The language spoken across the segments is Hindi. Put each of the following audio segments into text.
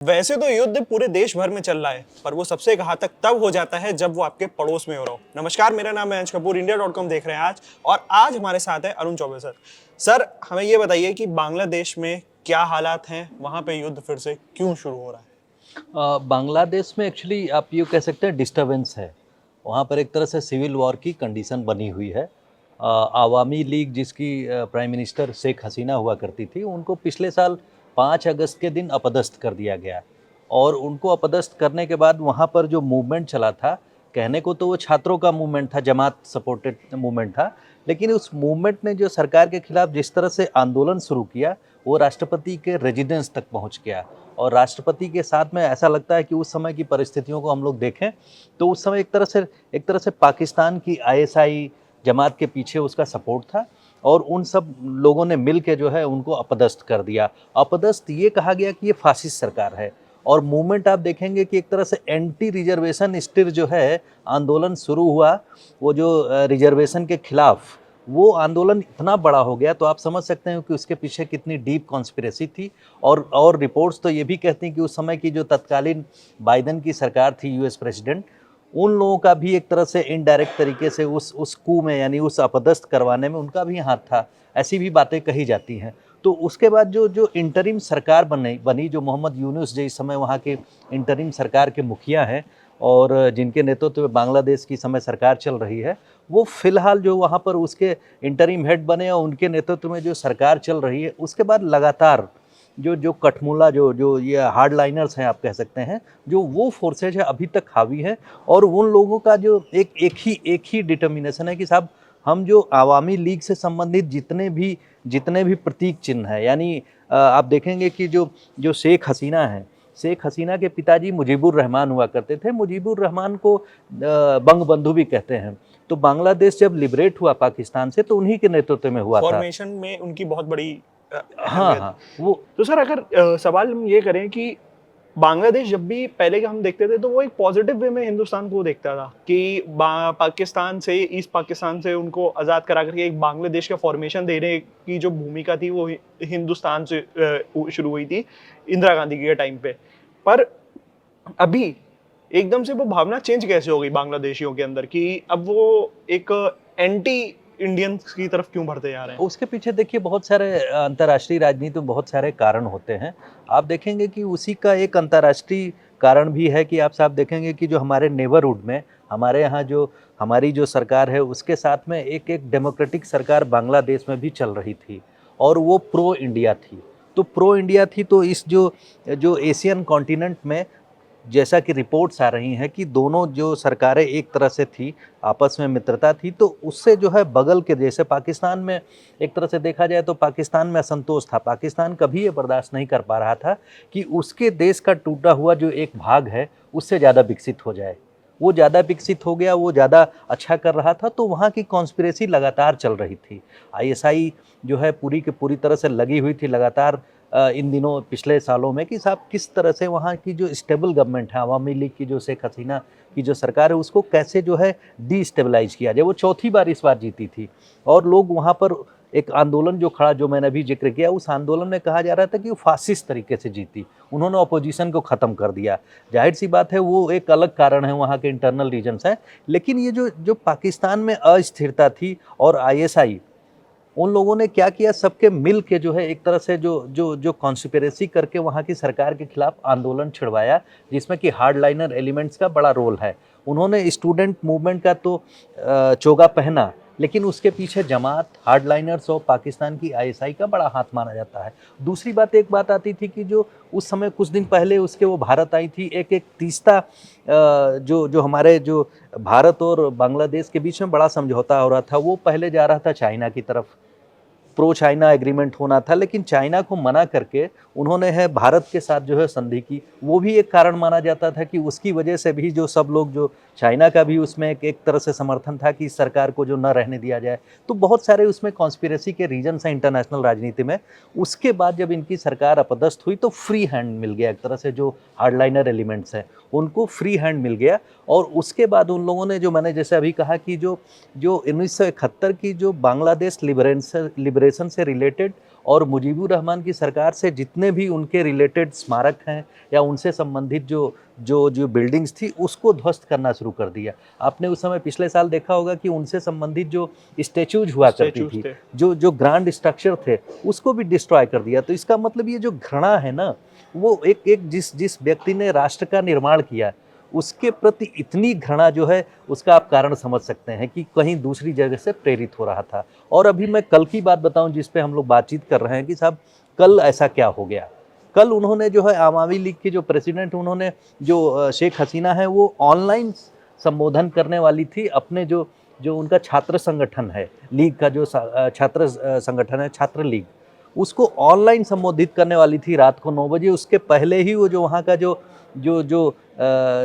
वैसे तो युद्ध पूरे देश भर में चल रहा है, पर वो सबसे घातक तब हो जाता है जब वो आपके पड़ोस में हो रहा हो। नमस्कार, मेरा नाम है अंश कपूर, इंडिया.com देख रहे हैं आज। और आज हमारे साथ है अरुण चौबे सर। सर, हमें ये बताइए कि बांग्लादेश में क्या हालात हैं, वहां पे युद्ध फिर से क्यों शुरू हो रहा है? बांग्लादेश में एक्चुअली आप ये कह सकते हैं डिस्टर्बेंस है। वहाँ पर एक तरह से सिविल वॉर की कंडीशन बनी हुई है। आवामी लीग जिसकी प्राइम मिनिस्टर शेख हसीना हुआ करती थी, उनको पिछले साल 5 अगस्त के दिन अपदस्थ कर दिया गया। और उनको अपदस्थ करने के बाद वहाँ पर जो मूवमेंट चला था, कहने को तो वो छात्रों का मूवमेंट था, जमात सपोर्टेड मूवमेंट था, लेकिन उस मूवमेंट ने जो सरकार के खिलाफ जिस तरह से आंदोलन शुरू किया, वो राष्ट्रपति के रेजिडेंस तक पहुँच गया। और राष्ट्रपति के साथ में ऐसा लगता है कि उस समय की परिस्थितियों को हम लोग देखें तो उस समय एक तरह से पाकिस्तान की आईएसआई जमात के पीछे उसका सपोर्ट था। और उन सब लोगों ने मिल के जो है उनको अपदस्थ कर दिया। अपदस्थ ये कहा गया कि ये फासिस्ट सरकार है। और मूवमेंट आप देखेंगे कि एक तरह से एंटी रिजर्वेशन स्टिर जो है आंदोलन शुरू हुआ, वो जो रिजर्वेशन के खिलाफ वो आंदोलन इतना बड़ा हो गया, तो आप समझ सकते हैं कि उसके पीछे कितनी डीप कॉन्स्पिरेसी थी। और रिपोर्ट्स तो ये भी कहती हैं कि उस समय की जो तत्कालीन बाइडेन की सरकार थी, यूएस प्रेसिडेंट, उन लोगों का भी एक तरह से इनडायरेक्ट तरीके से उस कू में यानी उस अपदस्थ करवाने में उनका भी हाथ था। ऐसी भी बातें कही जाती हैं। तो उसके बाद जो जो इंटरिम सरकार बनी जो मोहम्मद यूनुस जो इस समय वहाँ के इंटरिम सरकार के मुखिया हैं और जिनके नेतृत्व में बांग्लादेश की समय सरकार चल रही है, वो फिलहाल जो वहाँ पर उसके इंटरिम हेड बने और उनके नेतृत्व में जो सरकार चल रही है, उसके बाद लगातार जो जो कठमुला जो जो ये हार्डलाइनर्स हैं आप कह सकते हैं, जो वो फोर्सेज है अभी तक हावी है। और उन लोगों का जो एक ही डिटर्मिनेशन है कि साहब, हम जो आवामी लीग से संबंधित जितने भी प्रतीक चिन्ह हैं, यानी आप देखेंगे कि जो जो शेख हसीना के पिताजी मुजीबुर रहमान हुआ करते थे। मुजीबुर रहमान को बंग बंधु भी कहते हैं। तो बांग्लादेश जब लिबरेट हुआ पाकिस्तान से, तो उन्हीं के नेतृत्व में हुआ था। फॉर्मेशन में उनकी बहुत बड़ी हाँ अहमियत। हाँ, वो तो सर, अगर सवाल हम ये करें कि बांग्लादेश जब भी पहले के हम देखते थे तो वो एक पॉजिटिव वे में हिंदुस्तान को देखता था कि पाकिस्तान से, ईस्ट पाकिस्तान से उनको आज़ाद करा करके एक बांग्लादेश का फॉर्मेशन देने की जो भूमिका थी वो हिंदुस्तान से शुरू हुई थी इंदिरा गांधी के टाइम पे। पर अभी एकदम से वो भावना चेंज कैसे हो गई बांग्लादेशियों के अंदर कि अब वो एक एंटी इंडियंस की तरफ क्यों बढ़ते जा रहे हैं? उसके पीछे देखिए बहुत सारे अंतर्राष्ट्रीय राजनीति में बहुत सारे कारण होते हैं। आप देखेंगे कि उसी का एक अंतर्राष्ट्रीय कारण भी है कि आप साहब देखेंगे कि जो हमारे नेबरहुड में हमारे यहाँ जो हमारी जो सरकार है, उसके साथ में एक डेमोक्रेटिक सरकार बांग्लादेश में भी चल रही थी और वो प्रो इंडिया थी। तो प्रो इंडिया थी, तो इस जो जो एशियन कॉन्टिनेंट में जैसा कि रिपोर्ट्स आ रही हैं कि दोनों जो सरकारें एक तरह से थी, आपस में मित्रता थी, तो उससे जो है बगल के जैसे पाकिस्तान में एक तरह से देखा जाए तो पाकिस्तान में असंतोष था। पाकिस्तान कभी ये बर्दाश्त नहीं कर पा रहा था कि उसके देश का टूटा हुआ जो एक भाग है उससे ज़्यादा विकसित हो जाए। वो ज़्यादा विकसित हो गया, वो ज़्यादा अच्छा कर रहा था, तो वहाँ की कॉन्स्पिरेसी लगातार चल रही थी। आईएसआई जो है पूरी की पूरी तरह से लगी हुई थी लगातार इन दिनों पिछले सालों में कि साहब किस तरह से वहाँ की जो स्टेबल गवर्नमेंट है, अवामी लीग की जो शेख हसीना की जो सरकार है, उसको कैसे जो है डिस्टेबलाइज किया जाए। वो चौथी बार इस बार जीती थी और लोग वहाँ पर एक आंदोलन जो खड़ा, जो मैंने अभी जिक्र किया, उस आंदोलन में कहा जा रहा था कि वो फासिस्ट तरीके से जीती। उन्होंने अपोजिशन को ख़त्म कर दिया। जाहिर सी बात है वो एक अलग कारण है, वहाँ के इंटरनल रीजन्स हैं। लेकिन ये जो जो पाकिस्तान में अस्थिरता थी और आईएसआई, उन लोगों ने क्या किया, सबके मिल के जो है एक तरह से जो जो जो कॉन्स्पिरेसी करके वहाँ की सरकार के खिलाफ आंदोलन छिड़वाया, जिसमें कि हार्डलाइनर एलिमेंट्स का बड़ा रोल है। उन्होंने स्टूडेंट मूवमेंट का तो चोगा पहना, लेकिन उसके पीछे जमात, हार्डलाइनर्स और पाकिस्तान की आईएसआई का बड़ा हाथ माना जाता है। दूसरी बात, एक बात आती थी कि जो उस समय कुछ दिन पहले उसके वो भारत आई थी, एक तीस्ता जो जो हमारे जो भारत और बांग्लादेश के बीच में बड़ा समझौता हो रहा था, वो पहले जा रहा था चाइना की तरफ। प्रो चाइना एग्रीमेंट होना था, लेकिन चाइना को मना करके उन्होंने है भारत के साथ जो है संधि की। वो भी एक कारण माना जाता था कि उसकी वजह से भी जो सब लोग, जो चाइना का भी उसमें एक तरह से समर्थन था कि इस सरकार को जो न रहने दिया जाए। तो बहुत सारे उसमें कॉन्स्पिरेसी के रीजन्स हैं इंटरनेशनल राजनीति में। उसके बाद जब इनकी सरकार अपदस्थ हुई तो फ्री हैंड मिल गया, एक तरह से जो हार्डलाइनर एलिमेंट्स हैं उनको फ्री हैंड मिल गया। और उसके बाद उन लोगों ने, जो मैंने जैसे अभी कहा कि जो जो 1971 की जो बांग्लादेश लिबरेशन से रिलेटेड और मुजीबुर रहमान की सरकार से जितने भी उनके रिलेटेड स्मारक हैं या उनसे संबंधित जो जो जो बिल्डिंग्स थी उसको ध्वस्त करना शुरू कर दिया। आपने उस समय पिछले साल देखा होगा कि उनसे संबंधित जो स्टैच्यूज हुआ करती Statues थी, थे। जो जो ग्रांड स्ट्रक्चर थे, उसको भी डिस्ट्रॉय कर दिया। तो इसका मतलब ये जो घृणा है ना, वो एक एक जिस व्यक्ति ने राष्ट्र का निर्माण किया उसके प्रति इतनी घृणा जो है, उसका आप कारण समझ सकते हैं कि कहीं दूसरी जगह से प्रेरित हो रहा था। और अभी मैं कल की बात बताऊं जिस पे हम लोग बातचीत कर रहे हैं कि साहब कल ऐसा क्या हो गया। कल उन्होंने जो है आवामी लीग के जो प्रेसिडेंट, उन्होंने जो शेख हसीना है, वो ऑनलाइन संबोधन करने वाली थी अपने जो जो उनका छात्र संगठन है, लीग का जो छात्र संगठन है, छात्र लीग, उसको ऑनलाइन संबोधित करने वाली थी रात को 9 बजे। उसके पहले ही वो जो वहाँ का जो जो जो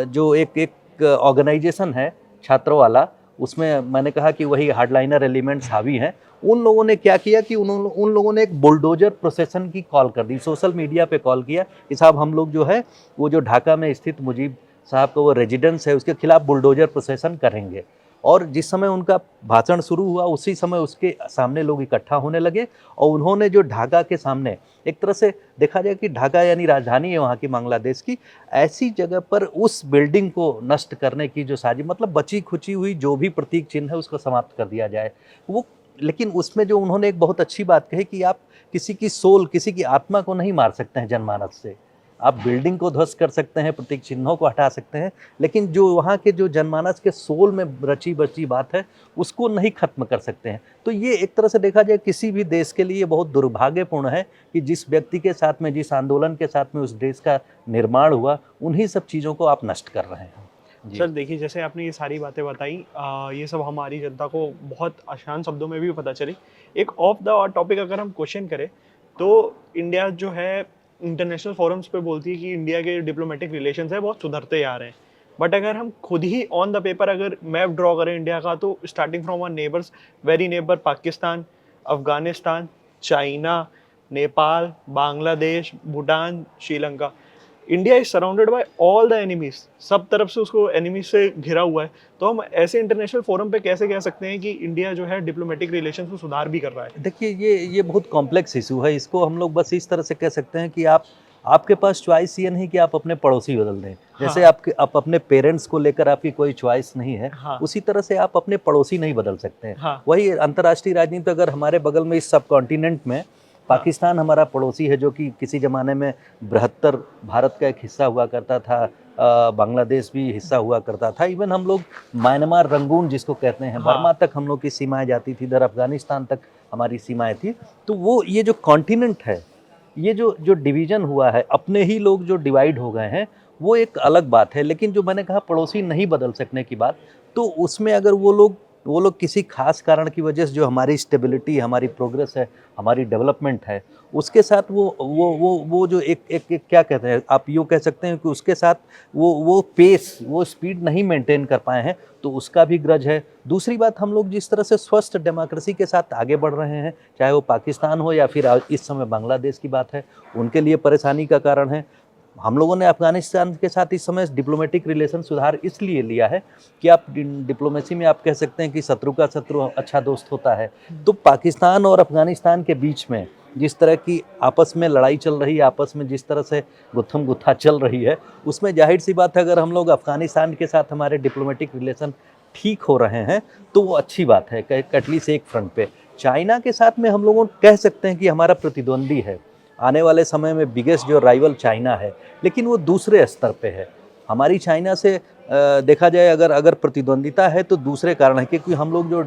जो एक ऑर्गेनाइजेशन है छात्रों वाला, उसमें मैंने कहा कि वही हार्डलाइनर एलिमेंट्स हावी हैं। उन लोगों ने क्या किया कि उन लोगों ने एक बुलडोजर प्रोसेसन की कॉल कर दी, सोशल मीडिया पे कॉल किया कि साहब हम लोग जो है वो जो ढाका में स्थित मुजीब साहब का वो रेजिडेंस है उसके खिलाफ बुलडोजर प्रोसेसन करेंगे। और जिस समय उनका भाषण शुरू हुआ उसी समय उसके सामने लोग इकट्ठा होने लगे और उन्होंने जो ढाका के सामने, एक तरह से देखा जाए कि ढाका यानी राजधानी है वहाँ की बांग्लादेश की, ऐसी जगह पर उस बिल्डिंग को नष्ट करने की जो साजिश, मतलब बची खुची हुई जो भी प्रतीक चिन्ह है उसको समाप्त कर दिया जाए वो। लेकिन उसमें जो उन्होंने एक बहुत अच्छी बात कही कि आप किसी की सोल, किसी की आत्मा को नहीं मार सकते हैं जनमानस से। आप बिल्डिंग को ध्वस्त कर सकते हैं, प्रतीक चिन्हों को हटा सकते हैं, लेकिन जो वहाँ के जो जनमानस के सोल में रची बची बात है उसको नहीं खत्म कर सकते हैं। तो ये एक तरह से देखा जाए किसी भी देश के लिए बहुत दुर्भाग्यपूर्ण है कि जिस व्यक्ति के साथ में, जिस आंदोलन के साथ में उस देश का निर्माण हुआ, उन्हीं सब चीज़ों को आप नष्ट कर रहे हैं। सर देखिए, जैसे आपने ये सारी बातें बताई, ये सब हमारी जनता को बहुत आसान शब्दों में भी पता चली। एक ऑफ द टॉपिक अगर हम क्वेश्चन करें तो इंडिया जो है इंटरनेशनल फोरम्स पे बोलती है कि इंडिया के डिप्लोमेटिक रिलेशंस है बहुत सुधरते जा रहे हैं। बट अगर हम खुद ही ऑन द पेपर अगर मैप ड्रॉ करें इंडिया का, तो starting from our neighbours, very neighbour Pakistan, Afghanistan, China, Nepal, Bangladesh, Bhutan, Sri Lanka, India is surrounded by all the enemies. सब तरफ से उसको एनिमीज से घिरा हुआ है। तो हम ऐसे इंटरनेशनल फोरम पे कैसे कह सकते हैं कि इंडिया जो है डिप्लोमेटिक रिलेशंस में सुधार भी कर रहा है? देखिए ये बहुत कॉम्प्लेक्स इशू है। इसको हम लोग बस इस तरह से कह सकते हैं कि आपके पास चॉइस ये नहीं कि आप अपने पड़ोसी बदल दें। जैसे हाँ। आप अपने पेरेंट्स को लेकर आपकी कोई चॉइस नहीं है, हाँ। उसी तरह से आप अपने पड़ोसी नहीं बदल सकते हैं। हाँ। वही अंतर्राष्ट्रीय राजनीति, अगर हमारे बगल में इस सब कॉन्टिनेंट में पाकिस्तान हमारा पड़ोसी है, जो कि किसी ज़माने में बृहत्तर भारत का एक हिस्सा हुआ करता था, बांग्लादेश भी हिस्सा हुआ करता था। इवन हम लोग म्यांमार, रंगून जिसको कहते हैं, हाँ। बर्मा तक हम लोग की सीमाएं जाती थी, इधर अफगानिस्तान तक हमारी सीमाएं थी। तो वो ये जो कॉन्टिनेंट है, ये जो जो डिवीज़न हुआ है, अपने ही लोग जो डिवाइड हो गए हैं, वो एक अलग बात है। लेकिन जो मैंने कहा पड़ोसी नहीं बदल सकने की बात, तो उसमें अगर वो लोग किसी खास कारण की वजह से जो हमारी स्टेबिलिटी, हमारी प्रोग्रेस है, हमारी डेवलपमेंट है, उसके साथ वो जो एक क्या कहते हैं, आप यूँ कह सकते हैं कि उसके साथ वो पेस, वो स्पीड नहीं मेंटेन कर पाए हैं, तो उसका भी ग्रज है। दूसरी बात, हम लोग जिस तरह से स्वस्थ डेमोक्रेसी के साथ आगे बढ़ रहे हैं, चाहे वो पाकिस्तान हो या फिर इस समय बांग्लादेश की बात है, उनके लिए परेशानी का कारण है। हम लोगों ने अफगानिस्तान के साथ इस समय डिप्लोमेटिक रिलेशन सुधार इसलिए लिया है कि आप डिप्लोमेसी में आप कह सकते हैं कि शत्रु का शत्रु अच्छा दोस्त होता है। तो पाकिस्तान और अफगानिस्तान के बीच में जिस तरह की आपस में लड़ाई चल रही है, आपस में जिस तरह से गुत्थम गुत्था चल रही है, उसमें जाहिर सी बात है अगर हम लोग अफगानिस्तान के साथ हमारे डिप्लोमेटिक रिलेशन ठीक हो रहे हैं तो वो अच्छी बात है, एटलीस्ट एक फ्रंट पे। चाइना के साथ में हम लोगों कह सकते हैं कि हमारा प्रतिद्वंदी है, आने वाले समय में बिगेस्ट जो राइवल चाइना है, लेकिन वो दूसरे स्तर पे है। हमारी चाइना से देखा जाए अगर प्रतिद्वंदिता है तो दूसरे कारण है, क्योंकि हम लोग जो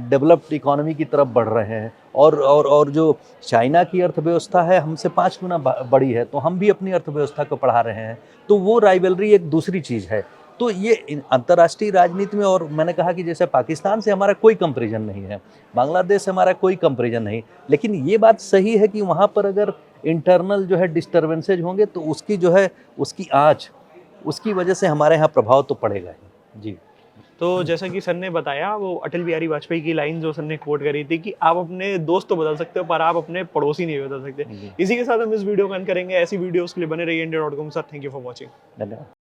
डेवलप्ड इकोनॉमी की तरफ बढ़ रहे हैं और जो चाइना की अर्थव्यवस्था है हमसे 5 गुना बड़ी है, तो हम भी अपनी अर्थव्यवस्था को बढ़ा रहे हैं। तो वो राइवलरी एक दूसरी चीज़ है। तो ये अंतर्राष्ट्रीय राजनीति में, और मैंने कहा कि जैसे पाकिस्तान से हमारा कोई कंपैरिजन नहीं है, बांग्लादेश से हमारा कोई कंपैरिजन नहीं, लेकिन ये बात सही है कि वहाँ पर अगर इंटरनल जो है डिस्टर्बेंसेज होंगे तो उसकी जो है उसकी आँच, उसकी वजह से हमारे यहाँ प्रभाव तो पड़ेगा ही। जी। तो जैसा कि सर ने बताया, वो अटल बिहारी वाजपेयी की लाइन जो सर ने कोट करी थी कि आप अपने दोस्त तो बदल सकते हो पर आप अपने पड़ोसी नहीं बदल सकते। इसी के साथ हम इस वीडियो को एंड करेंगे। ऐसी वीडियोस के लिए बने रहिए India dot com. Sir, thank you for watching. धन्यवाद।